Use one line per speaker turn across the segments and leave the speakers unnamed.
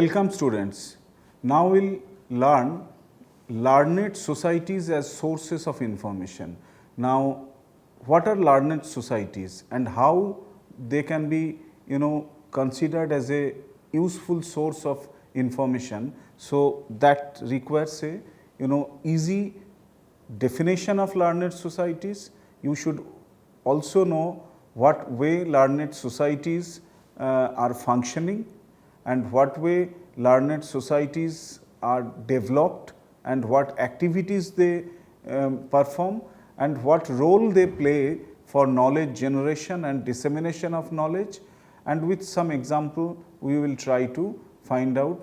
Welcome students. Now we'll learn learned societies as sources of information. Now what are learned societies and how they can be considered as a useful source of information. So that requires a easy definition of learned societies. You should also know what way learned societies are functioning and what way learned societies are developed and what activities they perform and what role they play for knowledge generation and dissemination of knowledge, and with some example we will try to find out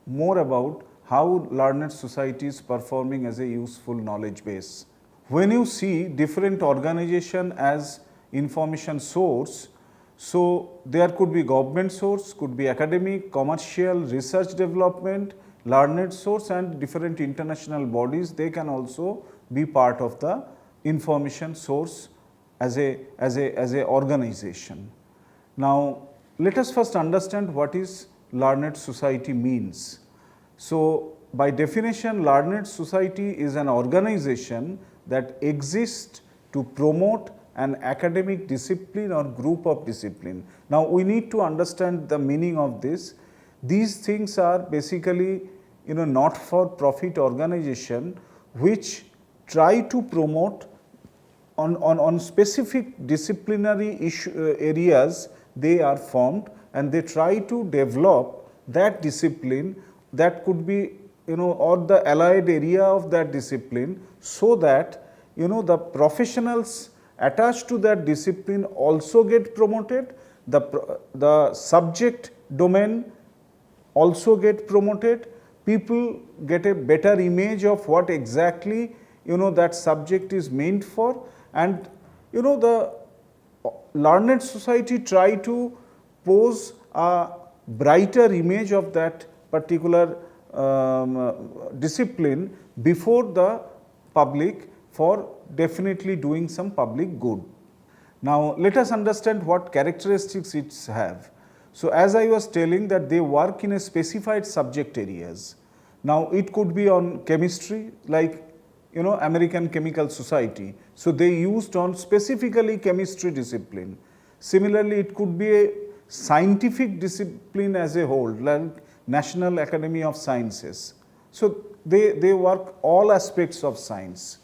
more about how learned society is performing as a useful knowledge base. When you see different organization as information source, so there could be government source, could be academic, commercial, research development, learned source, and different international bodies, they can also be part of the information source as a organization. Now let us first understand what is learned society means. So by definition, learned society is an organization that exists to promote an academic discipline or group of discipline. Now we need to understand the meaning of this. These things are basically not for profit organization which try to promote on specific disciplinary areas. They are formed and they try to develop that discipline that could be or the allied area of that discipline, so that the professionals attached to that discipline also get promoted, the subject domain also get promoted, people get a better image of what exactly that subject is meant for, and the learned society try to pose a brighter image of that particular discipline before the public for definitely doing some public good. Now let us understand what characteristics it have. So as I was telling that they work in a specified subject areas. Now it could be on chemistry, like American Chemical Society. So they used on specifically chemistry discipline. Similarly, it could be a scientific discipline as a whole, like National Academy of Sciences. So they work all aspects of science.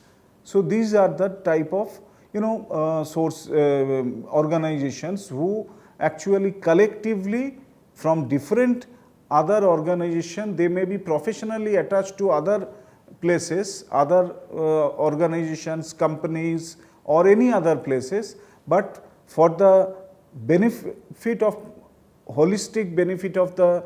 So these are the type of source organizations who actually collectively from different other organization, they may be professionally attached to other places, other organizations, companies or any other places, but for the benefit of holistic benefit of the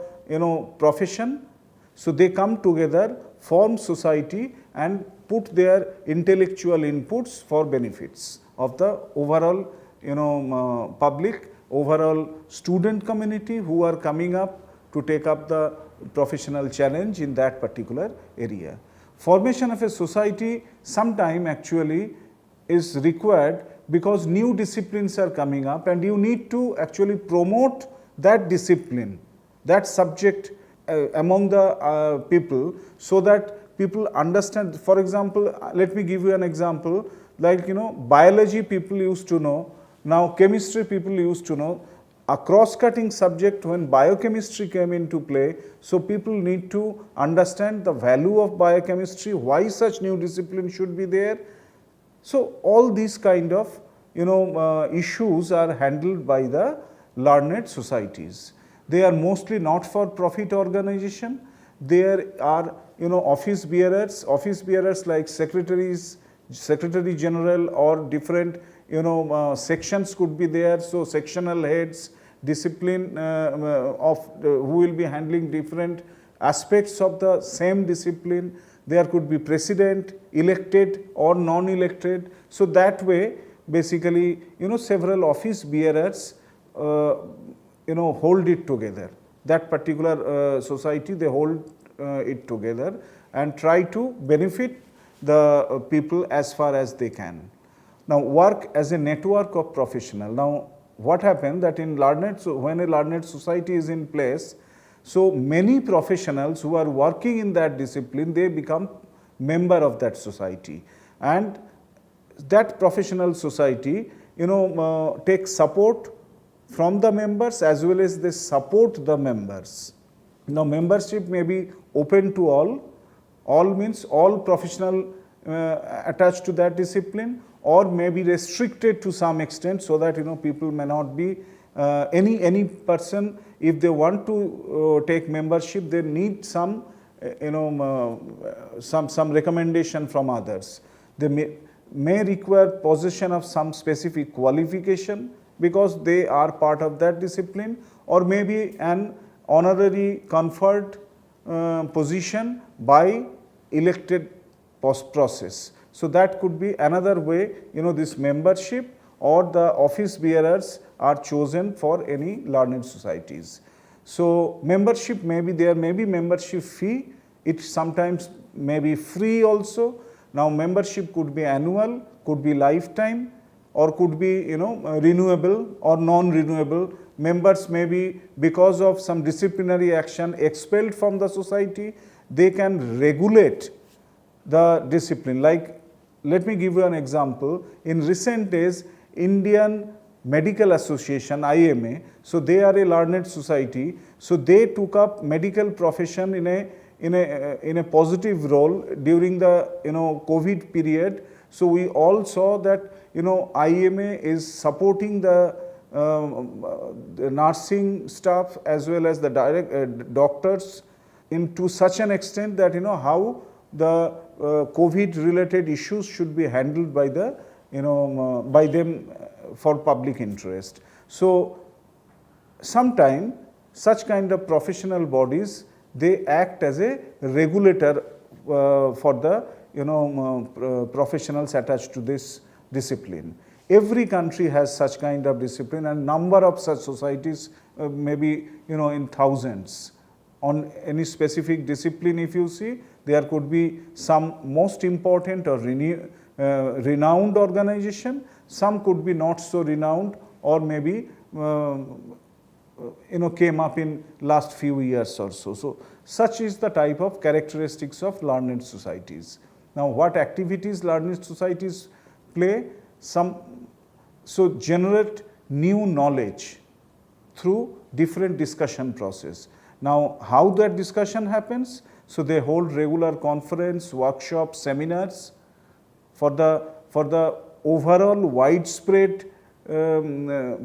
profession. So they come together, form society and put their intellectual inputs for benefits of the overall public, overall student community who are coming up to take up the professional challenge in that particular area. Formation of a society sometime actually is required because new disciplines are coming up and you need to actually promote that discipline, that subject among the people, so that people understand. For example, let me give you an example, like biology people used to know, now chemistry people used to know, a cross-cutting subject when biochemistry came into play. So people need to understand the value of biochemistry, why such new discipline should be there. So all these kind of issues are handled by the learned societies. They are mostly not for profit organization. There are office bearers like secretaries, secretary general or different sections could be there. So sectional heads, discipline who will be handling different aspects of the same discipline. There could be president, elected or non-elected. So that way basically several office bearers hold it together. That particular society, they hold it together and try to benefit the people as far as they can. Now work as a network of professional. Now what happened that in learned, when a learned society is in place, So many professionals who are working in that discipline, they become member of that society, and that professional society, takes support from the members as well as they support the members. Now membership may be open to all means all professional attached to that discipline, or may be restricted to some extent, so that people may not be any person, if they want to take membership, they need some some recommendation from others. They may require possession of some specific qualification because they are part of that discipline, or maybe an honorary conferred position by elected process. So that could be another way, this membership or the office bearers are chosen for any learned societies. So membership there may be membership fee, it sometimes may be free also. Now membership could be annual, could be lifetime, or could be renewable or non-renewable. Members may be, because of some disciplinary action, expelled from the society. They can regulate the discipline. Like, let me give you an example. In recent days, Indian Medical Association, IMA, so they are a learned society, so they took up medical profession in a positive role during the COVID period. So we all saw that IMA is supporting the nursing staff as well as the doctors to such an extent that how the COVID related issues should be handled by the by them for public interest. So sometime such kind of professional bodies, they act as a regulator for the professionals attached to this discipline. Every country has such kind of discipline, and number of such societies maybe in thousands. On any specific discipline, if you see, there could be some most important or renowned organization, some could be not so renowned, or maybe came up in last few years or so. So such is the type of characteristics of learned societies. Now what activities learned societies play? So generate new knowledge through different discussion process. Now how that discussion happens? So they hold regular conference, workshops, seminars for the overall widespread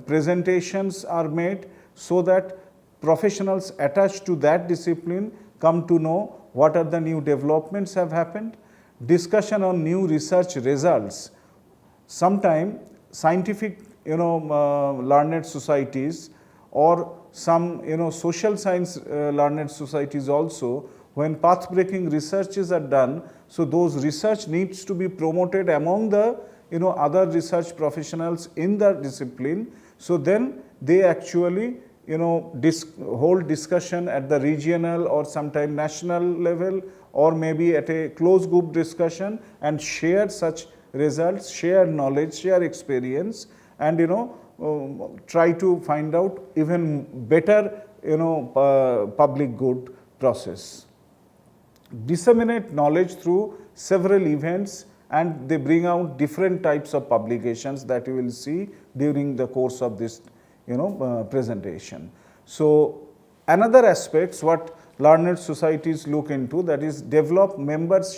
presentations are made, so that professionals attached to that discipline come to know what are the new developments have happened. Discussion on new research results. Sometime scientific learned societies, or some social science learned societies also, when path breaking researches are done, so those research needs to be promoted among the other research professionals in the discipline. So then they actually hold discussion at the regional or sometime national level, or maybe at a closed group discussion, and share such results, share knowledge, share experience, and try to find out even better public good process. Disseminate knowledge through several events, and they bring out different types of publications that you will see during the course of this presentation. So another aspects what learned societies look into, that is develop members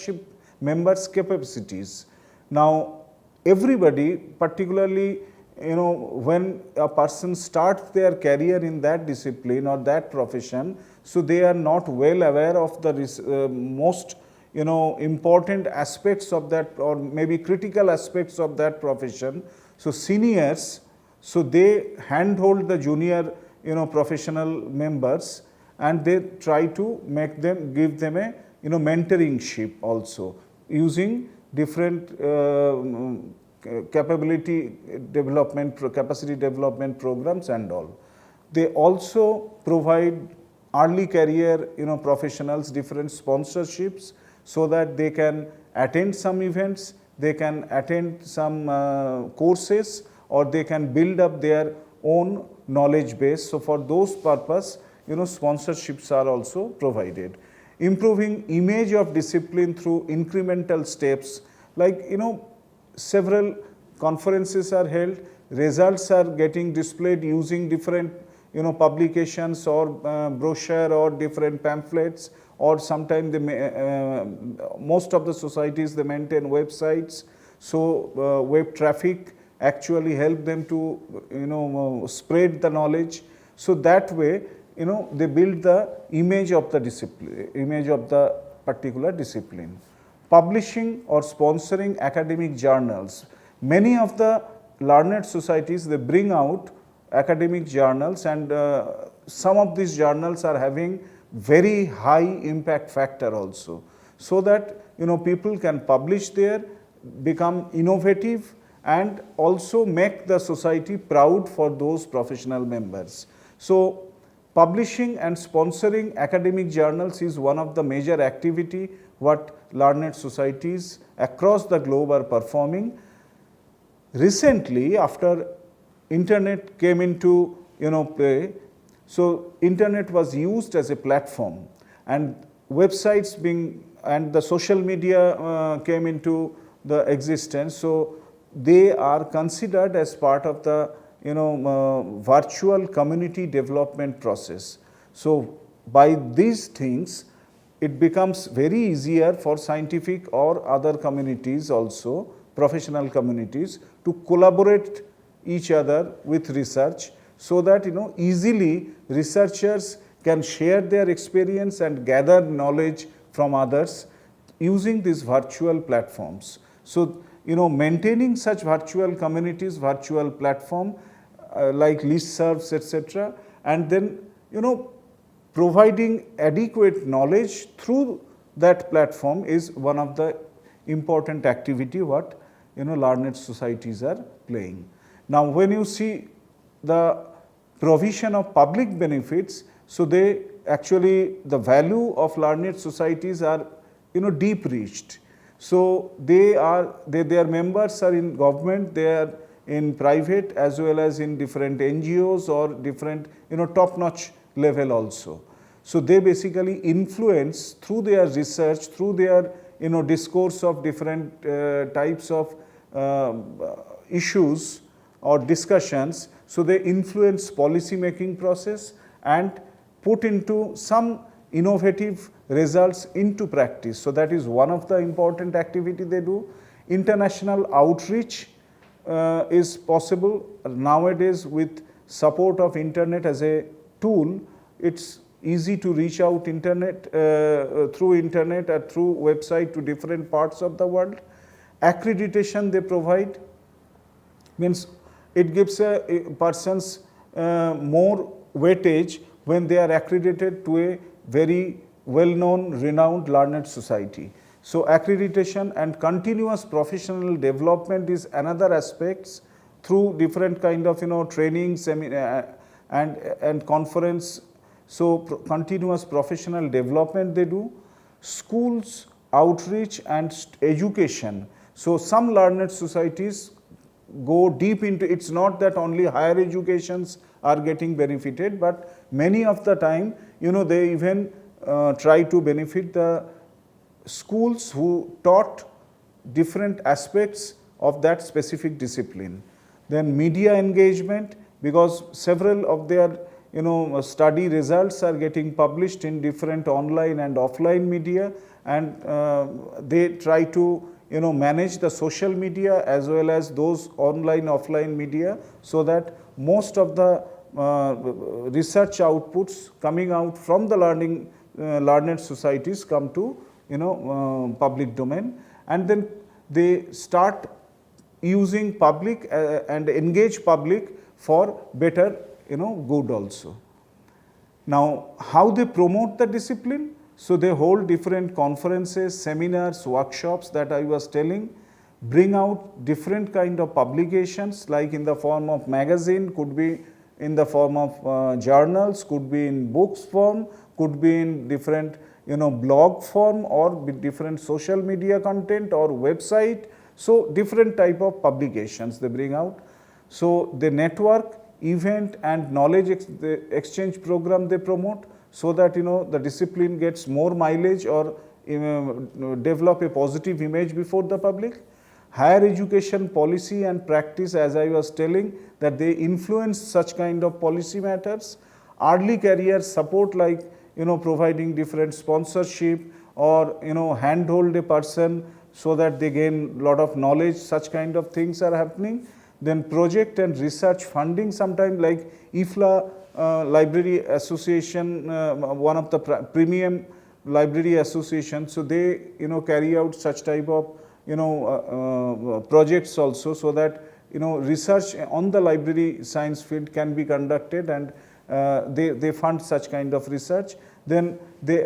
capacities. Now everybody, particularly when a person starts their career in that discipline or that profession, so they are not well aware of the most important aspects of that, or maybe critical aspects of that profession. So seniors, so they handhold the junior professional members, and they try to give them a mentoringship also, using different capacity development programs and all. They also provide early career professionals different sponsorships, so that they can attend some events, they can attend some courses, or they can build up their own knowledge base. So for those purpose, sponsorships are also provided. Improving image of discipline through incremental steps, like several conferences are held, results are getting displayed using different publications or brochure or different pamphlets, or sometimes most of the societies they maintain websites. So web traffic actually help them to spread the knowledge. So that way they build the image of the discipline, image of the particular discipline. Publishing or sponsoring academic journals. Many of the learned societies, they bring out academic journals, and some of these journals are having very high impact factor also, so that people can publish there, become innovative, and also make the society proud for those professional members. So publishing and sponsoring academic journals is one of the major activity what learned societies across the globe are performing. Recently, after internet came into play, so internet was used as a platform, and websites and the social media came into the existence. So they are considered as part of the virtual community development process. So by these things, it becomes very easier for scientific or other communities also, professional communities, to collaborate each other with research, so that easily researchers can share their experience and gather knowledge from others using these virtual platforms. So maintaining such virtual communities, virtual platform like listservs, etc., and then providing adequate knowledge through that platform is one of the important activity what learned societies are playing. Now, when you see the provision of public benefits, so they actually, the value of learned societies are deep reached. So their members are in government, they are in private, as well as in different NGOs or different top notch level also. So they basically influence through their research, through their discourse of different types of issues or discussions. So they influence policy making process and put into some innovative results into practice. So that is one of the important activity they do. International outreach is possible nowadays with support of internet as a tool. It's easy to reach out through internet or through website to different parts of the world. Accreditation they provide, means it gives a persons more weightage when they are accredited to a very well-known, renowned, learned society. So accreditation and continuous professional development is another aspects through different kind of training, seminar and conference. So continuous professional development they do. Schools, outreach and education. So some learned societies go deep into, it's not that only higher educations are getting benefited, but many of the time they even try to benefit the schools who taught different aspects of that specific discipline. Then media engagement, because several of their study results are getting published in different online and offline media, and they try to manage the social media as well as those online offline media, so that most of the research outputs coming out from the learned societies come to public domain, and then they start using public and engage public for better good also. Now, how they promote the discipline? So they hold different conferences, seminars, workshops that I was telling, bring out different kind of publications, like in the form of magazine, could be in the form of journals, could be in books form, could be in different blog form, or different social media content or website. So different type of publications they bring out. So they network, event and knowledge the exchange program they promote, so that the discipline gets more mileage or develop a positive image before the public. Higher education policy and practice, as I was telling, that they influence such kind of policy matters. Early career support, like providing different sponsorship or handhold a person so that they gain lot of knowledge, such kind of things are happening. Then project and research funding, sometimes like IFLA Library Association, one of the premium library associations, so they carry out such type of projects also, so that research on the library science field can be conducted, and they fund such kind of research. Then they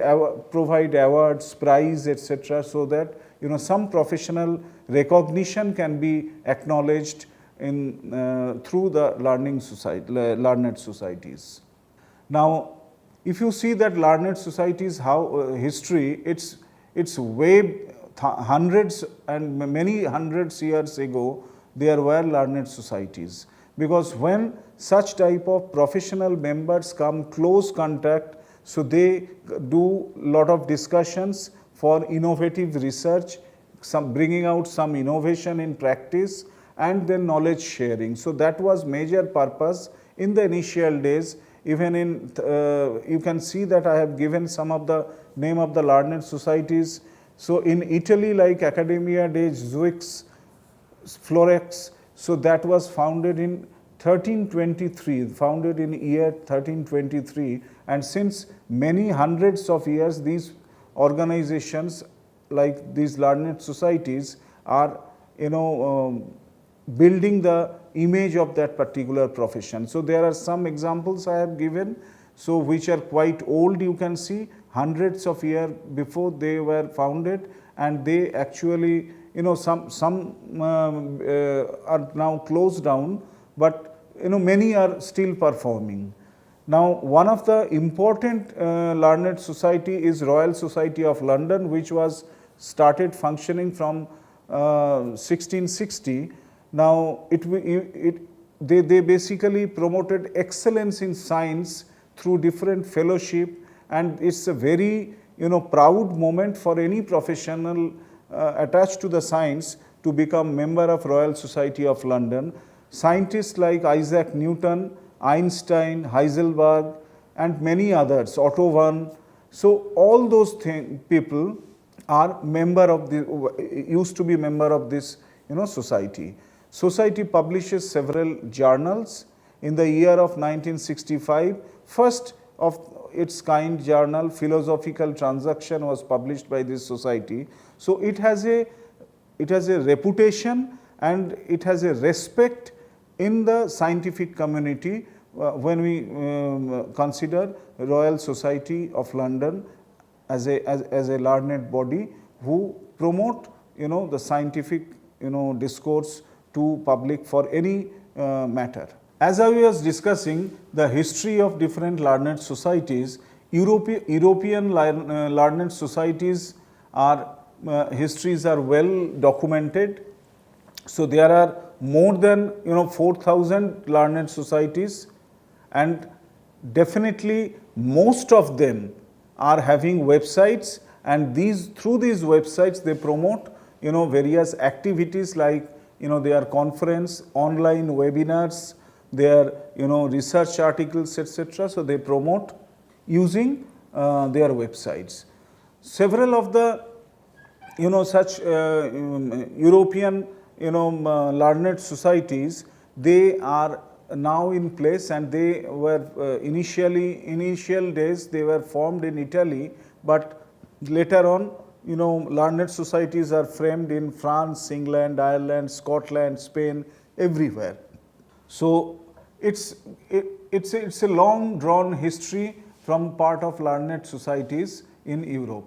provide awards, prize, etc., so that some professional recognition can be acknowledged in through the learned societies. Now, if you see that learned societies, how history, it's way hundreds and many hundreds years ago, there were learned societies, because when such type of professional members come close contact, so they do lot of discussions for innovative research, some bringing out some innovation in practice, and then knowledge sharing. So that was major purpose in the initial days. Even in you can see that I have given some of the name of the learned societies. So in Italy, like Academia dei Zeuxi Florex, so that was founded in 1323, founded in year 1323, and since many hundreds of years, these organizations like these learned societies are building the image of that particular profession. So there are some examples I have given, so which are quite old, you can see hundreds of years before they were founded, and they actually some are now closed down, but many are still performing. Now, one of the important learned society is Royal Society of London, which was started functioning from 1660. Now, they basically promoted excellence in science through different fellowship, and it's a very proud moment for any professional attached to the science to become member of Royal Society of London. Scientists like Isaac Newton, Einstein, Heisenberg, and many others, Otto Hahn. So all those people are member of used to be member of this society. Society publishes several journals. In the year of 1965, first of its kind journal, Philosophical Transaction, was published by this society. So it has a reputation and it has a respect in the scientific community when we consider Royal Society of London as a learned body who promote the scientific discourse to public for any matter. As I was discussing the history of different learned societies, European learned societies histories are well documented. So there are more than 4,000 learned societies, and definitely most of them are having websites, and through these websites they promote various activities like their conference, online webinars, their research articles, etc. So they promote using their websites. Several of the such European learned societies, they are now in place, and they were initial days they were formed in Italy, but later on learned societies are framed in France, England, Ireland, Scotland, Spain, everywhere. So it's a long drawn history from part of learned societies in Europe.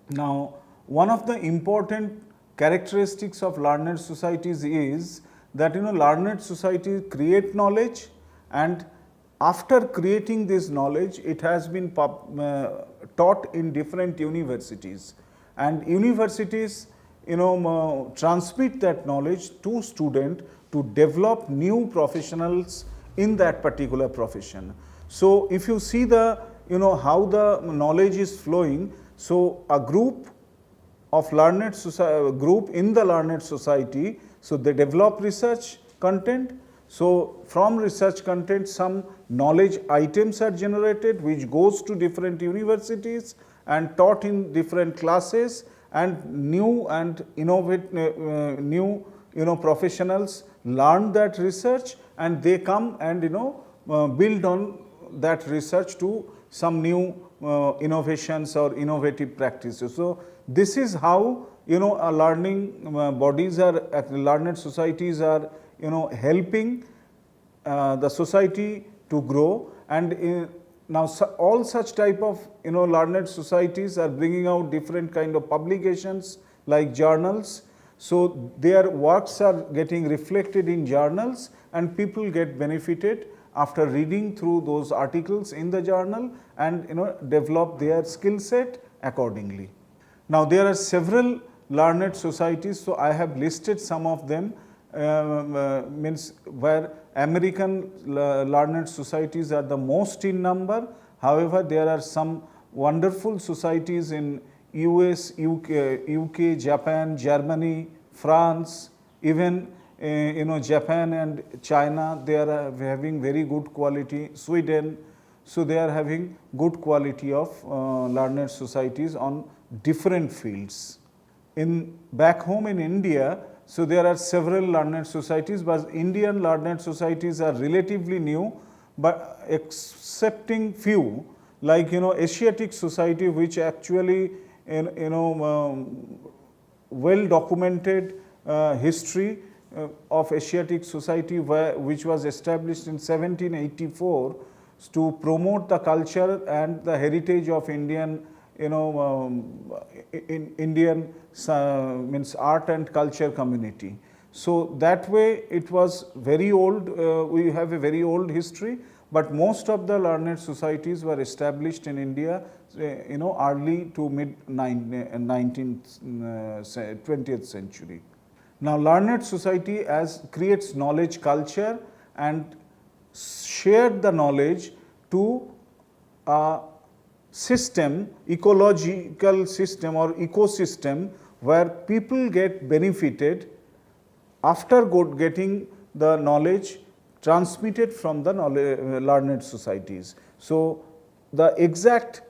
Now, one of the important characteristics of learned societies is that learned societies create knowledge, and after creating this knowledge, it has been taught in different universities, and universities transmit that knowledge to students to develop new professionals in that particular profession. So if you see the, how the knowledge is flowing, so a group of learned group in the learned society, so they develop research content. So from research content, some knowledge items are generated which goes to different universities and taught in different classes, and new and innovate new professionals learn that research, and they come and build on that research to some new innovations or innovative practices. So this is how learning bodies are, learned societies are helping the society to grow. And now all such type of learned societies are bringing out different kind of publications like journals. So their works are getting reflected in journals, and people get benefited after reading through those articles in the journal, and develop their skill set accordingly. Now there are several learned societies, so I have listed some of them, means where American learned societies are the most in number. However, there are some wonderful societies in US, UK, Japan, Germany, France, even Japan and China, they are having very good quality, Sweden. So they are having good quality of learned societies on different fields. In back home in India, so there are several learned societies, but Indian learned societies are relatively new, but excepting few like Asiatic society, which actually well documented history of Asiatic society, which was established in 1784 to promote the culture and the heritage of Indian Indian means art and culture community. So that way it was very old, we have a very old history, but most of the learned societies were established in India early to mid 20th century. Now learned society creates knowledge culture and shared the knowledge to a system, ecological system or ecosystem, where people get benefited after getting the knowledge transmitted from the learned societies. So the exact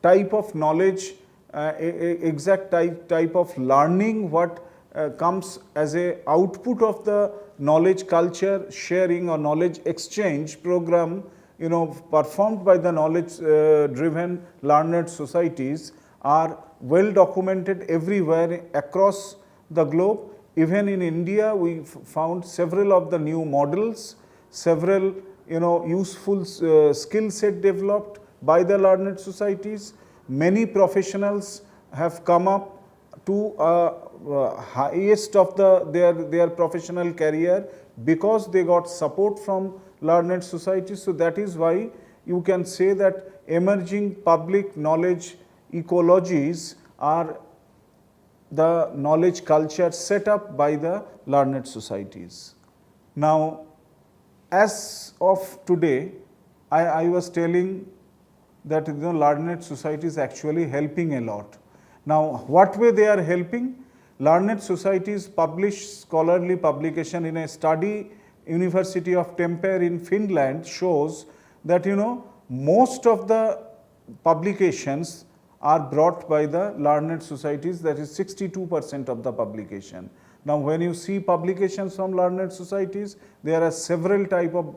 type of knowledge, exact type of learning what comes as a output of the knowledge culture sharing or knowledge exchange program performed by the knowledge driven learned societies are well documented everywhere across the globe. Even in India, we found several of the new models, several useful skill set developed by the learned societies. Many professionals have come up to highest of their professional career because they got support from learned societies. So that is why you can say that emerging public knowledge ecologies are the knowledge culture set up by the learned societies. Now, as of today, I was telling that learned society is actually helping a lot. Now, what way they are helping? Learned societies publish scholarly publication in a study. University of Tampere in Finland shows that most of the publications are brought by the learned societies, that is 62% of the publication. Now when you see publications from learned societies, there are several type of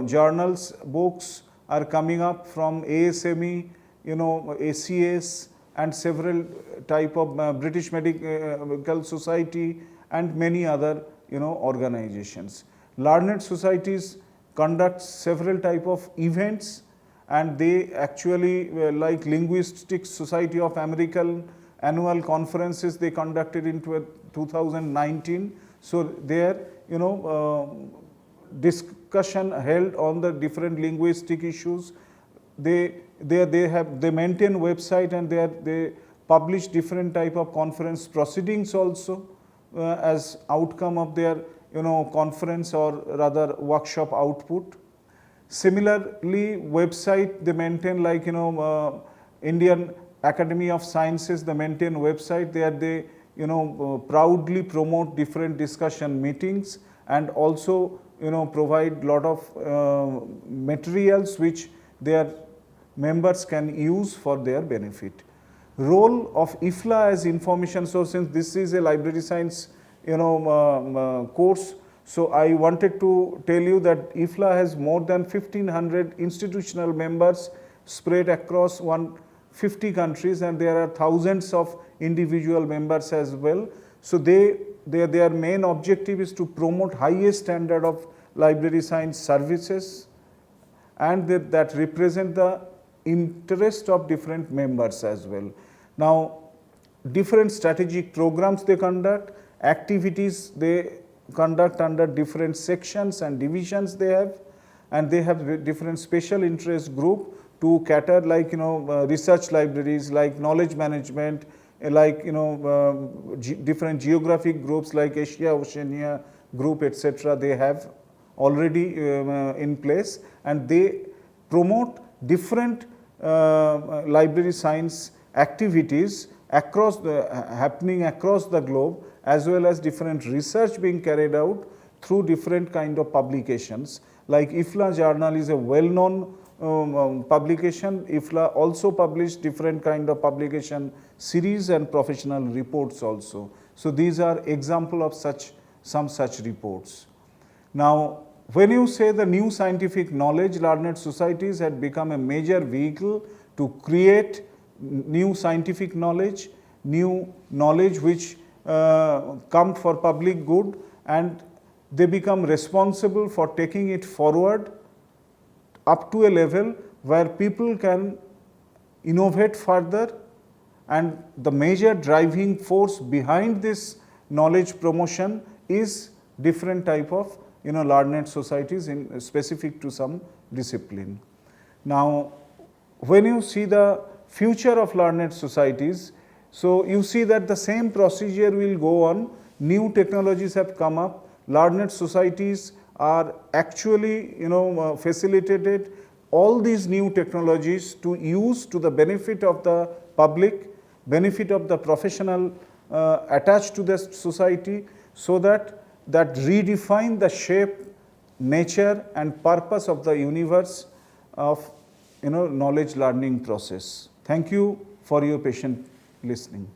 journals, books are coming up from ASME, ACS, and several type of British Medical Society and many other organizations. Learned societies conduct several type of events, and they actually like Linguistics Society of American annual conferences they conducted in 2019. So there discussion held on the different linguistic issues. They maintain website, and they publish different type of conference proceedings also as outcome of their conference or rather workshop output. Similarly, website they maintain, like Indian Academy of Sciences, they maintain website there. They proudly promote different discussion meetings and also provide lot of materials which their members can use for their benefit. Role of IFLA as information source, since this is a library science course. So I wanted to tell you that IFLA has more than 1500 institutional members spread across 150 countries, and there are thousands of individual members as well. So their main objective is to promote highest standard of library science services, and that represent the interest of different members as well. Now, different strategic programs they conduct, activities they conduct under different sections and divisions they have, and they have different special interest group to cater, like research libraries, like knowledge management, like different geographic groups like Asia, Oceania group, etc. They have already in place, and they promote different library science activities happening across the globe, as well as different research being carried out through different kind of publications. Like IFLA journal is a well-known publication. IFLA also published different kind of publication series and professional reports also. So these are example of some such reports. Now, when you say the new scientific knowledge, learned societies had become a major vehicle to create new scientific knowledge, new knowledge which come for public good, and they become responsible for taking it forward up to a level where people can innovate further, and the major driving force behind this knowledge promotion is different type of learned societies specific to some discipline. Now, when you see the future of learned societies, so you see that the same procedure will go on. New technologies have come up. Learned societies are actually facilitated all these new technologies to use to the benefit of the public, benefit of the professional attached to the society, so that redefine the shape, nature and purpose of the universe of knowledge learning process. Thank you for your patient listening.